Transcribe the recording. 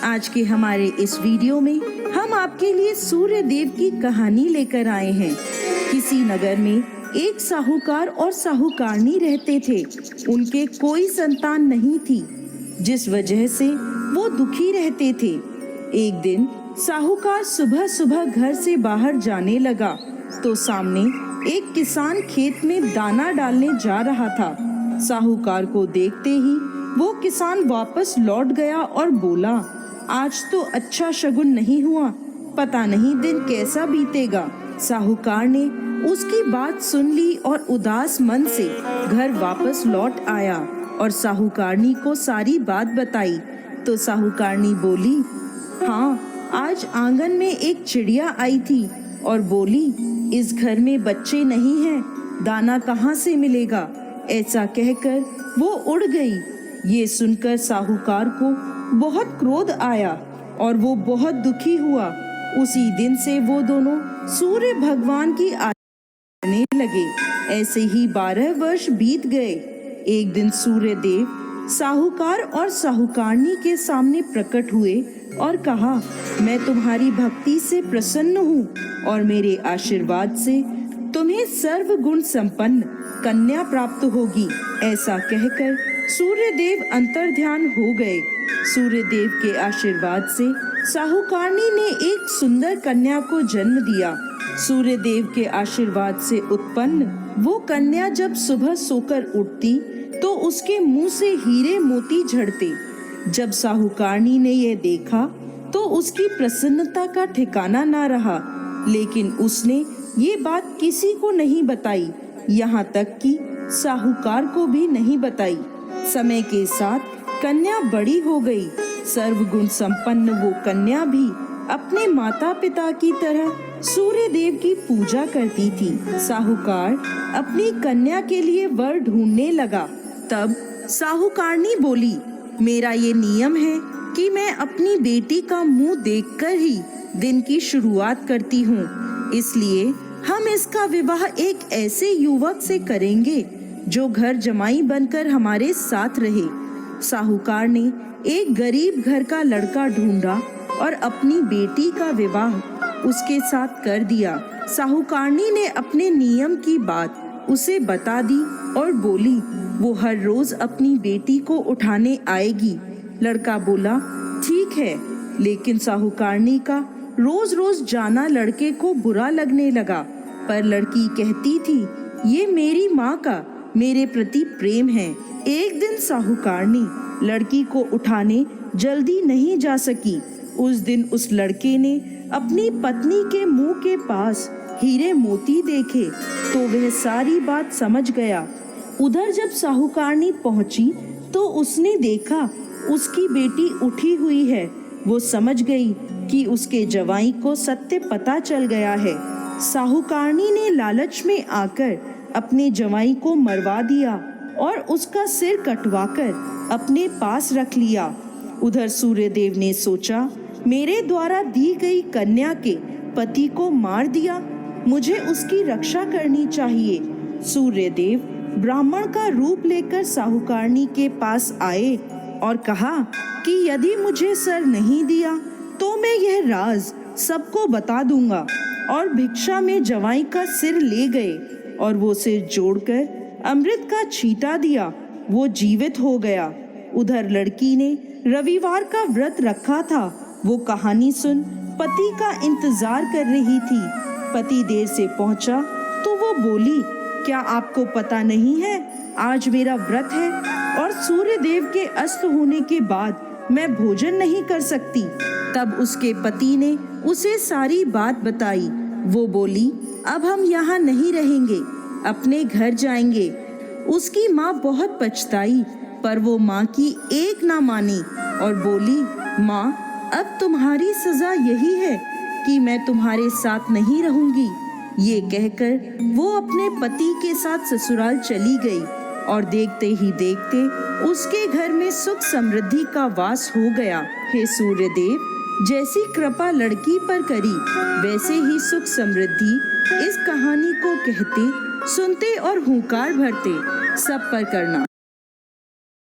आज के हमारे इस वीडियो में हम आपके लिए सूर्य देव की कहानी लेकर आए हैं। किसी नगर में एक साहूकार और साहूकारनी रहते थे। उनके कोई संतान नहीं थी, जिस वजह से वो दुखी रहते थे। एक दिन साहूकार सुबह सुबह घर से बाहर जाने लगा तो सामने एक किसान खेत में दाना डालने जा रहा था। साहूकार को देखते ही वो किसान वापस लौट गया और बोला, आज तो अच्छा शगुन नहीं हुआ, पता नहीं दिन कैसा बीतेगा। साहूकार ने उसकी बात सुन ली और उदास मन से घर वापस लौट आया और साहूकारनी को सारी बात बताई। तो साहूकारनी बोली, हाँ, आज आंगन में एक चिड़िया आई थी और बोली, इस घर में बच्चे नहीं हैं, दाना कहाँ से मिलेगा। ऐसा कहकर वो उड़ गई। ये सुनकर साहूकार को बहुत क्रोध आया और वो बहुत दुखी हुआ। उसी दिन से वो दोनों सूर्य भगवान की आराधना करने लगे। ऐसे ही 12 वर्ष बीत गए। एक दिन सूर्य देव साहूकार और साहूकारनी के सामने प्रकट हुए और कहा, मैं तुम्हारी भक्ति से प्रसन्न हूँ और मेरे आशीर्वाद से तुम्हें सर्वगुण संपन्न कन्या प्राप्त होगी। ऐसा कहकर सूर्य देव अंतर्ध्यान हो गए। सूर्य देव के आशीर्वाद से साहूकारनी ने एक सुंदर कन्या को जन्म दिया। सूर्य देव के आशीर्वाद से उत्पन्न वो कन्या जब सुबह सोकर उठती तो उसके मुंह से हीरे मोती झड़ते। जब साहूकारनी ने यह देखा तो उसकी प्रसन्नता का ठिकाना ना रहा, लेकिन उसने ये बात किसी को नहीं बताई, यहाँ तक कि साहूकार को भी नहीं बताई। समय के साथ कन्या बड़ी हो गई। सर्वगुण संपन्न वो कन्या भी अपने माता पिता की तरह सूर्य देव की पूजा करती थी। साहूकार अपनी कन्या के लिए वर ढूंढने लगा। तब साहूकारनी बोली, मेरा ये नियम है कि मैं अपनी बेटी का मुंह देखकर ही दिन की शुरुआत करती हूँ, इसलिए हम इसका विवाह एक ऐसे युवक से करेंगे जो घर जमाई बनकर हमारे साथ रहे। साहूकार ने एक गरीब घर का लड़का ढूंढा और अपनी बेटी का विवाह उसके साथ कर दिया। साहूकारनी ने अपने नियम की बात उसे बता दी और बोली, वो हर रोज अपनी बेटी को उठाने आएगी। लड़का बोला, ठीक है, लेकिन साहूकारनी का रोज रोज जाना लड़के को बुरा लगने लगा। पर लड़की कहती थी, ये मेरी माँ का मेरे प्रति प्रेम है। एक दिन साहूकारनी लड़की को उठाने जल्दी नहीं जा सकी। उस दिन उस लड़के ने अपनी पत्नी के मुंह के पास हीरे मोती देखे तो वह सारी बात समझ गया। उधर जब साहूकारनी पहुंची तो उसने देखा उसकी बेटी उठी हुई है। वो समझ गई कि उसके जवाई को सत्य पता चल गया है। साहूकारनी ने लालच में आकर अपने जवाई को मरवा दिया और उसका सिर कटवाकर अपने पास रख लिया। उधर सूर्यदेव ने सोचा, मेरे द्वारा दी गई कन्या के पति को मार दिया, मुझे उसकी रक्षा करनी चाहिए। सूर्यदेव ब्राह्मण का रूप लेकर साहूकारनी के पास आए और कहा कि यदि मुझे सर नहीं दिया तो मैं यह राज सबको बता दूंगा। और भिक्षा में जवाई का सिर ले गए और वो सिर जोड़कर अमृत का छींटा दिया। वो जीवित हो गया। उधर लड़की ने रविवार का व्रत रखा था। वो कहानी सुन पति का इंतजार कर रही थी। पति देर से पहुंचा तो वो बोली, क्या आपको पता नहीं है, आज मेरा व्रत है और सूर्य देव के अस्त होने के बाद मैं भोजन नहीं कर सकती। तब उसके पति ने उसे सारी बात बताई। वो बोली, अब हम यहाँ नहीं रहेंगे, अपने घर जाएंगे। उसकी माँ बहुत पछताई, पर वो माँ की एक ना मानी और बोली, माँ, अब तुम्हारी सजा यही है कि मैं तुम्हारे साथ नहीं रहूंगी। ये कहकर वो अपने पति के साथ ससुराल चली गई और देखते ही देखते उसके घर में सुख समृद्धि का वास हो गया। हे सूर्य देव, जैसी कृपा लड़की पर करी वैसे ही सुख समृद्धि इस कहानी को कहते, सुनते और हुंकार भरते सब पर करना।